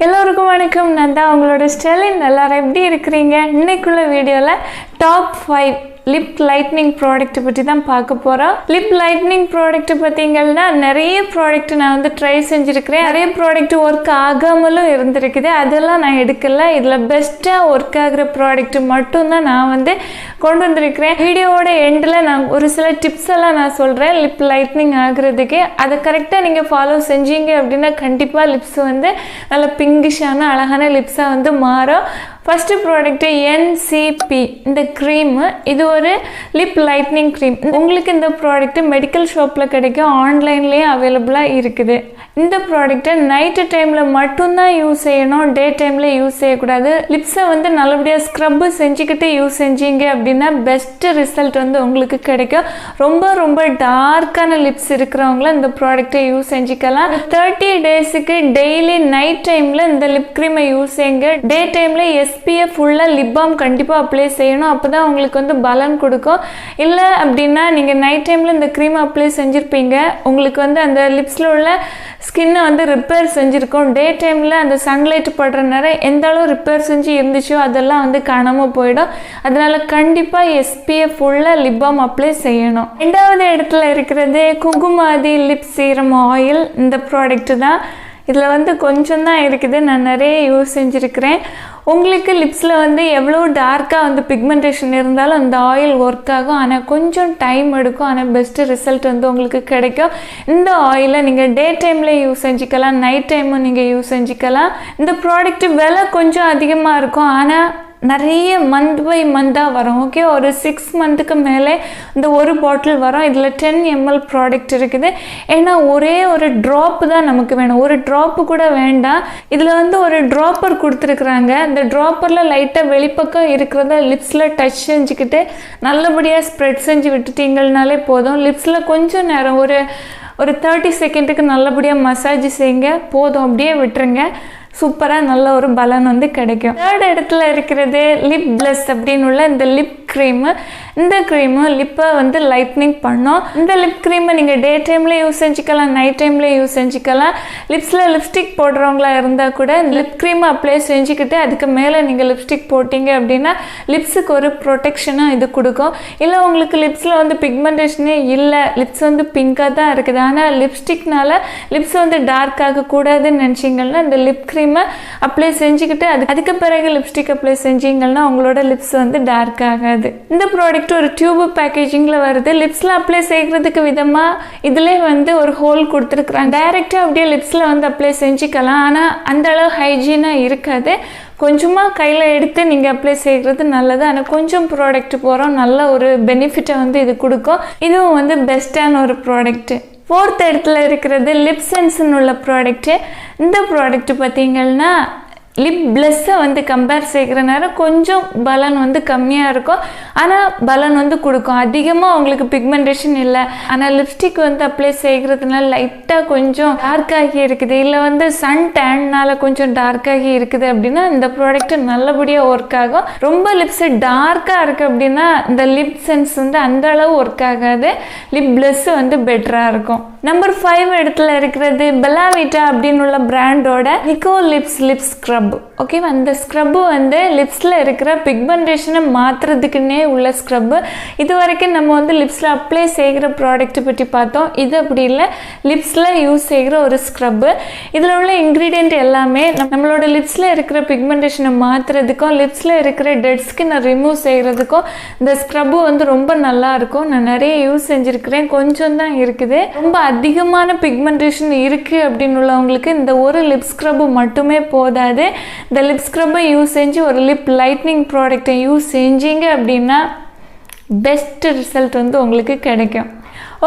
எல்லோருக்கும் வணக்கம். நான் தான் உங்களோட ஸ்டெலின். எல்லாரும் எப்படி இருக்கிறீங்க? இன்னைக்குள்ள வீடியோவில் டாப் 5 லிப் லைட்னிங் ப்ராடக்ட் பற்றி தான் பார்க்க போகிறோம். லிப் லைட்னிங் ப்ராடக்ட் பார்த்தீங்கன்னா நிறைய ப்ராடக்ட் நான் வந்து ட்ரை செஞ்சுருக்கிறேன். நிறைய ப்ராடக்ட் ஒர்க் ஆகாமலும் இருந்திருக்குது. அதெல்லாம் நான் எடுக்கல. இதில் பெஸ்ட்டாக ஒர்க் ஆகிற ப்ராடக்ட் மட்டும்தான் நான் வந்து கொண்டு வந்திருக்கிறேன். வீடியோவோட எண்டில் நான் ஒரு சில டிப்ஸ் எல்லாம் நான் சொல்கிறேன் லிப் லைட்னிங் ஆகுறதுக்கு. அதை கரெக்டாக நீங்கள் ஃபாலோ செஞ்சீங்க அப்படின்னா கண்டிப்பாக லிப்ஸ் வந்து நல்ல பிங்கிஷான அழகான லிப்ஸாக வந்து மாறும். ஃபஸ்ட்டு ப்ராடக்ட்டு NCP இந்த க்ரீமு. இது ஒரு லிப் லைட்னிங் க்ரீம். உங்களுக்கு இந்த ப்ராடக்ட்டு மெடிக்கல் ஷாப்பில் கிடைக்கும், ஆன்லைன்லேயும் அவைலபிளாக இருக்குது. இந்த ப்ராடக்ட்டை நைட்டு டைமில் மட்டும்தான் யூஸ் செய்யணும், டே டைமில் யூஸ் செய்யக்கூடாது. லிப்ஸை வந்து நல்லபடியாக ஸ்க்ரப்பு செஞ்சுக்கிட்டு யூஸ் செஞ்சீங்க அப்படின்னா பெஸ்ட்டு ரிசல்ட் வந்து உங்களுக்கு கிடைக்கும். ரொம்ப டார்க்கான லிப்ஸ் இருக்கிறவங்கள இந்த ப்ராடக்ட்டை யூஸ் செஞ்சுக்கலாம். 30 டேஸுக்கு டெய்லி நைட் டைமில் இந்த லிப் க்ரீமை யூஸ் செய்யுங்க. டே டைமில் SPF ஃபுல்லாக லிப் பாம் கண்டிப்பாக அப்ளை செய்யணும். அப்போ தான் உங்களுக்கு வந்து பலன் கொடுக்கும். இல்லை அப்படின்னா நீங்கள் நைட் டைமில் இந்த க்ரீம் அப்ளை செஞ்சுருப்பீங்க, உங்களுக்கு வந்து அந்த லிப்ஸில் உள்ள ஸ்கின்னை வந்து ரிப்பேர் செஞ்சுருக்கோம். டே டைமில் அந்த சன்லைட் படுற நேரம் எந்த அளவு ரிப்பேர் செஞ்சு இருந்துச்சோ அதெல்லாம் வந்து காணாமல் போயிடும். அதனால் கண்டிப்பாக SPF ஃபுல்லாக லிப் பாம் அப்ளை செய்யணும். ரெண்டாவது இடத்துல இருக்கிறது குங்குமாதி லிப் சீரம் ஆயில். இந்த ப்ராடக்ட்டு தான். இதில் வந்து கொஞ்சம் தான் இருக்குது, நான் நிறைய யூஸ் செஞ்சுருக்கிறேன். உங்களுக்கு லிப்ஸில் வந்து எவ்வளோ டார்க்காக வந்து பிக்மெண்டேஷன் இருந்தாலும் அந்த ஆயில் ஒர்க் ஆகும். ஆனால் கொஞ்சம் டைம் எடுக்கும். ஆனால் பெஸ்ட்டு ரிசல்ட் வந்து உங்களுக்கு கிடைக்கும். இந்த ஆயிலை நீங்கள் டே டைமில் யூஸ் செஞ்சுக்கலாம், நைட் டைமும் நீங்கள் யூஸ் செஞ்சுக்கலாம். இந்த ப்ராடக்ட்டு விலை கொஞ்சம் அதிகமாக இருக்கும், ஆனால் நிறைய மந்த் பை மந்தாக வரும். ஓகே, ஒரு 6 மந்த்துக்கு மேலே இந்த ஒரு பாட்டில் வரும். இதில் 10 ml ப்ராடக்ட் இருக்குது. ஏன்னா ஒரே ஒரு ட்ராப்பு தான் நமக்கு வேணும், ஒரு ட்ராப்பு கூட வேண்டாம். இதில் வந்து ஒரு ட்ராப்பர் கொடுத்துருக்குறாங்க. இந்த ட்ராப்பரில் லைட்டாக வெளிப்பக்கம் இருக்கிறத லிப்ஸில் டச் செஞ்சுக்கிட்டு நல்லபடியாக ஸ்ப்ரெட் செஞ்சு விட்டுட்டீங்கனாலே போதும். லிப்ஸில் கொஞ்சம் நேரம் ஒரு 30 செகண்டுக்கு நல்லபடியாக மசாஜ் செய்யுங்க, போதும். அப்படியே விட்டுருங்க. சூப்பராக நல்ல ஒரு பலன் வந்து கிடைக்கும். தேர்ட் இடத்துல இருக்கிறது லிப் பிளஸ் அப்படின்னு உள்ள இந்த லிப் க்ரீமு. இந்த க்ரீமு லிப்பை வந்து லைட்னிங் பண்ணும். இந்த லிப் க்ரீமை நீங்கள் டே டைமில் யூஸ் செஞ்சுக்கலாம், நைட் டைமில் யூஸ் செஞ்சுக்கலாம். லிப்ஸில் லிப்ஸ்டிக் போடுறவங்களா இருந்தால் கூட இந்த லிப் க்ரீமை அப்ளை செஞ்சுக்கிட்டு அதுக்கு மேலே நீங்கள் லிப்ஸ்டிக் போட்டிங்க அப்படின்னா லிப்ஸுக்கு ஒரு ப்ரொடெக்ஷனாக இது கொடுக்கும். இல்லை உங்களுக்கு லிப்ஸில் வந்து பிக்மெண்டேஷனே இல்லை, லிப்ஸ் வந்து பிங்காக தான் இருக்குது, ஆனால் லிப்ஸ்டிக்னால லிப்ஸ் வந்து டார்க் ஆகக்கூடாதுன்னு நினச்சிங்கன்னா இந்த லிப் க்ரீம் அப்ளை செஞ்சுக்கிட்டு அதுக்கு பிறகு லிப்ஸ்டிக் அப்ளை செஞ்சீங்கன்னா உங்களோட லிப்ஸ் வந்து டார்க் ஆகாது. இந்த ப்ராடக்ட் ஒரு டியூப் பேக்கேஜிங்கில் வருது. லிப்ஸில் அப்ளை செய்கிறதுக்கு விதமாக இதிலே வந்து ஒரு ஹோல் கொடுத்துருக்குறாங்க. டைரெக்டாக அப்படியே லிப்ஸில் வந்து அப்ளை செஞ்சுக்கலாம். ஆனால் அந்த அளவு ஹைஜீனாக இருக்காது. கொஞ்சமாக கையில் எடுத்து நீங்கள் அப்ளை செய்கிறது நல்லது. ஆனால் கொஞ்சம் ப்ராடக்ட் போகிறோம், நல்ல ஒரு பெனிஃபிட்டை வந்து இது கொடுக்கும். இதுவும் வந்து பெஸ்ட்டான ஒரு ப்ராடக்ட்டு. ஃபோர்த் இடத்துல இருக்கிறது லிப் சென்ஸ்ன்னு உள்ள ப்ராடக்ட்டு. இந்த ப்ராடக்ட்டு பார்த்தீங்கன்னா லிப் பிளஸ்ஸை வந்து கம்பேர் செய்கிற நேரம் கொஞ்சம் பலன் வந்து கம்மியாக இருக்கும், ஆனால் பலன் வந்து கொடுக்கும். அதிகமாக உங்களுக்கு பிக்மெண்டேஷன் இல்லை, ஆனால் லிப்ஸ்டிக் வந்து அப்ளை செய்கிறதுனால லைட்டாக கொஞ்சம் டார்க்காகி இருக்குது, இல்லை வந்து சன் டேன்னால் கொஞ்சம் டார்க்காகி இருக்குது அப்படின்னா இந்த ப்ராடக்ட்டு நல்லபடியாக ஒர்க் ஆகும். ரொம்ப லிப்ஸு டார்க்காக இருக்குது அப்படின்னா இந்த லிப் சென்ஸ் வந்து அந்த அளவு ஒர்க் ஆகாது. லிப் பிளஸ்ஸு வந்து பெட்டராக இருக்கும். நம்பர் 5 இடத்துல இருக்கிறது பெல்லாவிட்டா அப்படின்னு உள்ள பிராண்டோட நிக்கோலிப்ஸ் லிப் ஸ்க்ரப். ஓகேவா, அந்த ஸ்க்ரப்பு வந்து லிப்ஸில் இருக்கிற பிக்மெண்டேஷனை மாற்றுறதுக்குன்னே உள்ள ஸ்க்ரப்பு. இது வரைக்கும் நம்ம வந்து லிப்ஸில் அப்ளை செய்கிற ப்ராடக்ட் பற்றி பார்த்தோம். இது அப்படி இல்லை, லிப்ஸில் யூஸ் செய்கிற ஒரு ஸ்க்ரப்பு. இதில் உள்ள இன்க்ரீடியன்ட் எல்லாமே நம்மளோட லிப்ஸில் இருக்கிற பிக்மெண்டேஷனை மாற்றுறதுக்கும் லிப்ஸில் இருக்கிற டெட் ஸ்கின்னை ரிமூவ் செய்கிறதுக்கும் இந்த ஸ்க்ரப்பு வந்து ரொம்ப நல்லாயிருக்கும். நான் நிறைய யூஸ் செஞ்சுருக்கிறேன், கொஞ்சம் தான் இருக்குது. ரொம்ப அதிகமான பிக்மெண்டேஷன் இருக்குது அப்படின்னு உள்ளவங்களுக்கு இந்த ஒரு லிப் ஸ்க்ரப்பு மட்டுமே போதாது. இந்த லிப் ஸ்க்ரப்பை யூஸ் செஞ்சு ஒரு லிப் லைட்னிங் ப்ராடக்டை யூஸ் செஞ்சீங்க அப்படின்னா பெஸ்ட் ரிசல்ட் வந்து உங்களுக்கு கிடைக்கும்.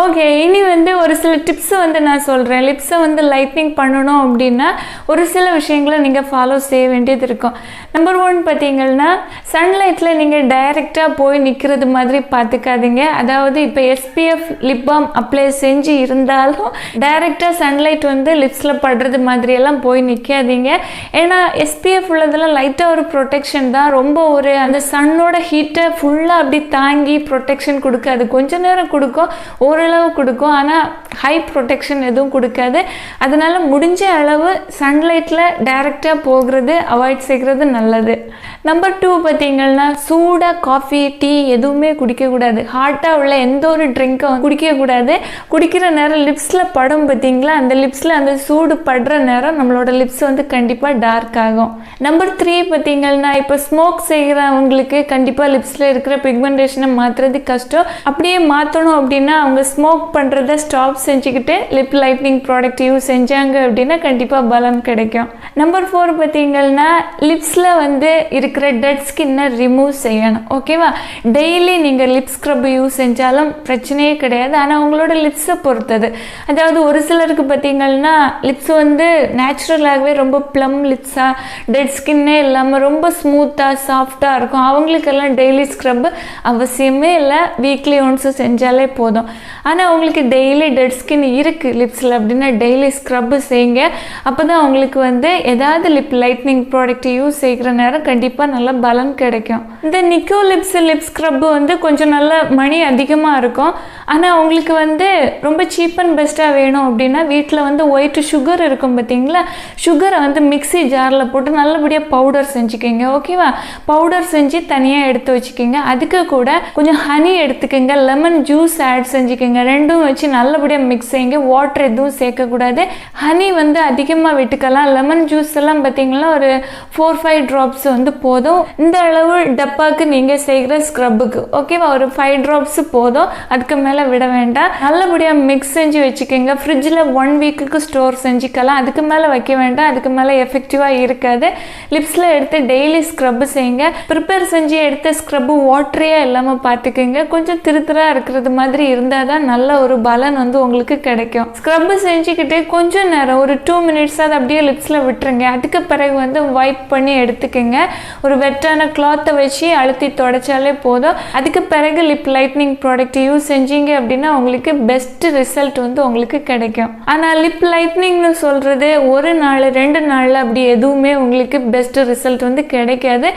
ஓகே, இனி வந்து ஒரு சில டிப்ஸை வந்து நான் சொல்கிறேன். லிப்ஸை வந்து லைட்னிங் பண்ணணும் அப்படின்னா ஒரு சில விஷயங்களை நீங்கள் ஃபாலோ செய்ய வேண்டியது இருக்கும். நம்பர் 1 பார்த்தீங்கன்னா சன்லைட்டில் நீங்கள் டைரெக்டாக போய் நிற்கிறது மாதிரி பார்த்துக்காதீங்க. அதாவது இப்போ SPF லிப் பாம் அப்ளை செஞ்சு இருந்தாலும் டைரெக்டாக சன்லைட் வந்து லிப்ஸில் படுறது மாதிரியெல்லாம் போய் நிற்காதீங்க. ஏன்னா SPF உள்ளதெல்லாம் லைட்டாக ஒரு ப்ரொடெக்ஷன் தான், ரொம்ப ஒரு அந்த சன்னோட ஹீட்டை ஃபுல்லாக அப்படி தாங்கி ப்ரொடெக்ஷன் கொடுக்காது. கொஞ்ச நேரம் கொடுக்கும், ஒரு ஓரளவு கொடுக்கும், ஆனால் ஹை ப்ரொடெக்ஷன் எதுவும் கொடுக்காது. அதனால் முடிஞ்ச அளவு சன்லைட்டில் டைரெக்டாக போகிறது அவாய்ட் செய்கிறது நல்லது. நம்பர் 2 பார்த்தீங்கன்னா சூடாக காஃபி டீ எதுவுமே குடிக்கக்கூடாது. ஹாட்டாக உள்ள எந்த ஒரு ட்ரிங்க்கை குடிக்கக்கூடாது. குடிக்கிற நேரம் லிப்ஸில் படம் பார்த்தீங்களா, அந்த லிப்ஸில் அந்த சூடு படுற நேரம் நம்மளோட லிப்ஸ் வந்து கண்டிப்பாக டார்க் ஆகும். நம்பர் 3 பார்த்தீங்கன்னா இப்போ ஸ்மோக் செய்கிறவங்களுக்கு கண்டிப்பாக லிப்ஸில் இருக்கிற பிக்மெண்டேஷனை மாற்றுறது கஷ்டம். அப்படியே மாற்றணும் அப்படின்னா அவங்க ஸ்மோக் பண்ணுறத ஸ்டாப் செஞ்சுக்கிட்டு லிப் லைட்னிங் ப்ராடக்ட் யூஸ் செஞ்சாங்க அப்படின்னா கண்டிப்பாக பலன் கிடைக்கும். நம்பர் 4 பார்த்தீங்கன்னா லிப்ஸில் வந்து இருக்கிற டெட் ஸ்கின்னை ரிமூவ் செய்யணும். ஓகேவா, டெய்லி நீங்கள் லிப் ஸ்க்ரப் யூஸ் செஞ்சாலும் பிரச்சனையே கிடையாது. ஆனால் உங்களோட லிப்ஸை பொறுத்தது. அதாவது ஒரு சிலருக்கு பார்த்தீங்கன்னா லிப்ஸ் வந்து நேச்சுரலாகவே ரொம்ப ப்ளம் லிப்ஸாக டெட் ஸ்கின்னே இல்லாமல் ரொம்ப ஸ்மூத்தாக சாஃப்டாக இருக்கும். அவங்களுக்கெல்லாம் டெய்லி ஸ்க்ரப் அவசியமே இல்லை, வீக்லி ஒன்ஸ் செஞ்சாலே போதும். ஆனால் உங்களுக்கு டெய்லி டெட் ஸ்கின் இருக்குது லிப்ஸில் அப்படின்னா டெய்லி ஸ்க்ரப்பு செய்யுங்க. அப்போ தான் உங்களுக்கு வந்து ஏதாவது லிப் லைட்னிங் ப்ராடக்ட் யூஸ் செய்கிற நேரம் கண்டிப்பாக நல்ல பலன் கிடைக்கும். இந்த நிக்கோலிப்ஸ் லிப் ஸ்க்ரப்பு வந்து கொஞ்சம் நல்ல மணி அதிகமாக இருக்கும். ஆனால் உங்களுக்கு வந்து ரொம்ப சீப் அண்ட் பெஸ்ட்டாக வேணும் அப்படின்னா வீட்டில் வந்து ஒயிட் சுகர் இருக்கும் பார்த்தீங்களா, சுகரை வந்து மிக்ஸி ஜாரில் போட்டு நல்லபடியாக பவுடர் செஞ்சுக்கிங்க. ஓகேவா, பவுடர் செஞ்சு தனியாக எடுத்து வச்சுக்கிங்க. அதுக்கு கூட கொஞ்சம் ஹனி எடுத்துக்கோங்க, லெமன் ஜூஸ் ஆட் செஞ்சுக்கோங்க. ரெண்டும் வச்சு நல்லபடியாக மிக்ஸ் செய்யுங்க. வாட்டர் எதுவும் சேர்க்கக்கூடாது. ஹனி வந்து அதிகமாக விட்டுக்கலாம். லெமன் ஜூஸ் எல்லாம் பார்த்தீங்கன்னா ஒரு 4-5 ட்ராப்ஸ் வந்து போதும். இந்த அளவு டப்பாக்கு நீங்கள் செய்கிற ஸ்க்ரப்புக்கு. ஓகேவா, ஒரு 5 ட்ராப்ஸ் போதும், அதுக்கு மேலே விட வேண்டாம். நல்லபடியாக மிக்ஸ் செஞ்சு வச்சுக்கோங்க. ஃப்ரிட்ஜில் 1 வீக்குக்கு ஸ்டோர் செஞ்சுக்கலாம். அதுக்கு மேலே வைக்க வேண்டாம், அதுக்கு மேலே எஃபெக்டிவாக இருக்காது. லிப்ஸில் எடுத்து டெய்லி ஸ்க்ரப்பு செய்யுங்க. ப்ரிப்பேர் செஞ்சு எடுத்த ஸ்க்ரப்பு வாட்டரியாக இல்லாமல் பார்த்துக்குங்க. கொஞ்சம் திருத்தராக இருக்கிறது மாதிரி இருந்தால் தான் நல்ல ஒரு பலன் வந்து உங்களுக்கு கிடைக்கும். ஸ்க்ரப்பு செஞ்சுக்கிட்டு கொஞ்சம் நேரம் ஒரு 2 மினிட்ஸ் அதை அப்படியே லிப்ஸில் விட்டுருங்க. அதுக்கு பிறகு வந்து வைப் பண்ணி எடுத்துக்கோங்க. ஒரு வெட்டான கிளாத்தை வச்சு அழுத்தி தொடச்சாலே போதும். அதுக்கு பிறகு லிப் லைட்னிங் ப்ராடக்ட் யூஸ் செஞ்சீங்க அப்படின்னா உங்களுக்கு பெஸ்ட் ரிசல்ட் வந்து உங்களுக்கு கிடைக்கும். ஆனால் லிப் லைட்னிங்னு சொல்கிறது ஒரு நாள் 2 நாளில் அப்படி எதுவுமே உங்களுக்கு பெஸ்ட் ரிசல்ட் வந்து கிடைக்காது.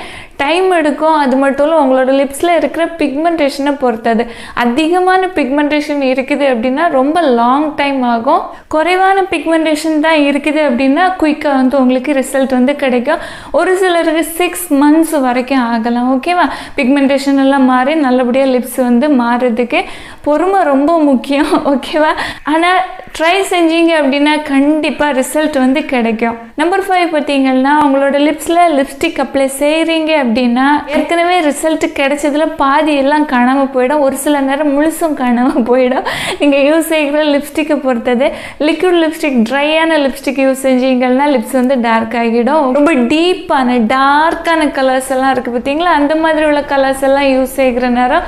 டைம் எடுக்கும். அது மட்டும் இல்லை, உங்களோட லிப்ஸில் இருக்கிற பிக்மெண்டேஷனை பொறுத்தது. அதிகமான பிக்மெண்டேஷன் இருக்குது அப்படின்னா ரொம்ப லாங் டைம் ஆகும். குறைவான பிக்மெண்டேஷன் தான் இருக்குது அப்படின்னா குயிக்காக வந்து உங்களுக்கு ரிசல்ட் வந்து கிடைக்கும். ஒரு சிலருக்கு 6 months வரைக்கும் ஆகலாம். ஓகேவா, பிக்மெண்டேஷன் எல்லாம் மாறி நல்லபடியாக லிப்ஸ் வந்து மாறுறதுக்கு பொறுமை ரொம்ப முக்கியம். ஓகேவா, ஆனால் ட்ரை செஞ்சீங்க அப்படின்னா கண்டிப்பாக ரிசல்ட் வந்து கிடைக்கும். நம்பர் 5 பார்த்தீங்கன்னா உங்களோட லிப்ஸில் லிப்ஸ்டிக் அப்ளை செய்கிறீங்க அப்படின்னா ஏற்கனவே ரிசல்ட் கிடைச்சதுல பாதி எல்லாம் காணாமல் போயிடும். ஒரு சில நேரம் முழுசும் காணாமல் போயிடும். நீங்கள் யூஸ் செய்கிற லிப்ஸ்டிக்கை பொறுத்தது. லிக்விட் லிப்ஸ்டிக், ட்ரையான லிப்ஸ்டிக் யூஸ் செஞ்சீங்கன்னா லிப்ஸ் வந்து டார்க் ஆகிடும். ரொம்ப டீப்பான டார்க்கான கலர்ஸ் எல்லாம் இருக்குது பார்த்தீங்களா, அந்த மாதிரி உள்ள கலர்ஸ் எல்லாம் யூஸ் செய்கிற நேரம்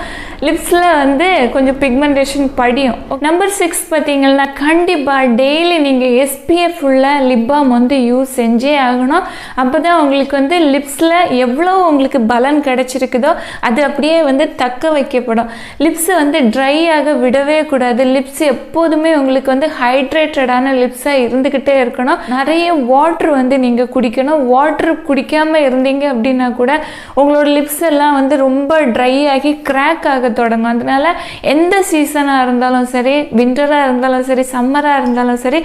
லிப்ஸில் வந்து கொஞ்சம் பிக்மெண்டேஷன் படியும். நம்பர் 6 பார்த்தீங்கன்னா கண்டிப்பாக டெய்லி நீங்கள் SPF உள்ள லிப் பாம் வந்து யூஸ் செஞ்சே ஆகணும். அப்போ தான் உங்களுக்கு வந்து லிப்ஸில் எவ்வளோ உங்களுக்கு பலன் கிடைச்சிருக்குதோ அது அப்படியே வந்து தக்க வைக்கப்படும். லிப்ஸை வந்து ட்ரை ஆக விடவே கூடாது. லிப்ஸ் எப்போதுமே உங்களுக்கு வந்து ஹைட்ரேட்டடான லிப்ஸாக இருந்துக்கிட்டே இருக்கணும். நிறைய வாட்டர் வந்து நீங்கள் குடிக்கணும். வாட்டர் குடிக்காமல் இருந்தீங்க அப்படின்னா கூட உங்களோட லிப்ஸ் எல்லாம் வந்து ரொம்ப ட்ரை ஆகி கிராக் ஆக தொடங்கும். அதனால எந்த சீசனாக இருந்தாலும் சரி, விண்டராக இருந்தாலும் சரி, சம்மராக இருந்தாலும் சரி,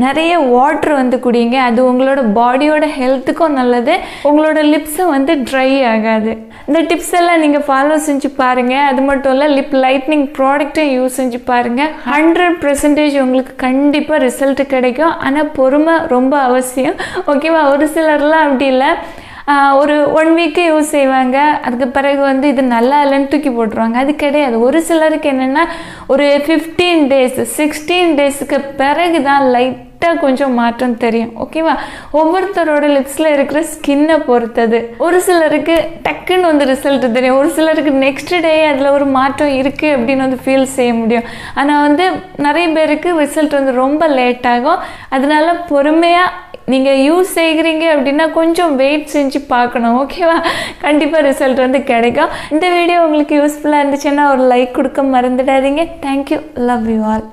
நிறைய வாட்டர் வந்து குடிங்க. அது உங்களோட பாடியோட ஹெல்த்துக்கும் நல்லது. உங்களோட லிப்ஸை வந்து ட்ரை ஆகாது. இந்த டிப்ஸ் எல்லாம் நீங்கள் ஃபாலோ செஞ்சு பாருங்கள். அது மட்டும் இல்லை, லிப் லைட்னிங் ப்ராடக்ட்டும் யூஸ் செஞ்சு பாருங்கள். 100% உங்களுக்கு கண்டிப்பாக ரிசல்ட் கிடைக்கும். ஆனால் பொறுமை ரொம்ப அவசியம். ஓகேவா, ஒரு சிலர்லாம் அப்படி இல்லை, ஒரு 1 வீக்கு யூஸ் செய்வாங்க, அதுக்கு பிறகு வந்து இது நல்லா இல்லைன்னு தூக்கி போட்டுருவாங்க. அது கிடையாது. ஒரு சிலருக்கு என்னென்னா ஒரு 15 days 16 daysக்கு பிறகு தான் லைட்டாக கொஞ்சம் மாற்றம் தெரியும். ஓகேவா, ஒவ்வொருத்தரோட லிப்ஸில் இருக்கிற ஸ்கின்னை பொறுத்தது. ஒரு சிலருக்கு டக்குன்னு வந்து ரிசல்ட் தெரியும், ஒரு சிலருக்கு நெக்ஸ்ட் டே அதில் ஒரு மாற்றம் இருக்குது அப்படின்னு வந்து ஃபீல் செய்ய முடியும். ஆனால் வந்து நிறைய பேருக்கு ரிசல்ட் வந்து ரொம்ப லேட் ஆகும். அதனால பொறுமையாக நீங்கள் யூஸ் செய்கிறீங்க அப்படின்னா கொஞ்சம் வெயிட் செஞ்சு பார்க்கணும். ஓகேவா, கண்டிப்பாக ரிசல்ட் வந்து கிடைக்கும். இந்த வீடியோ உங்களுக்கு யூஸ்ஃபுல்லாக இருந்துச்சுன்னா ஒரு லைக் கொடுக்க மறந்துடாதீங்க. Thank you, love you all.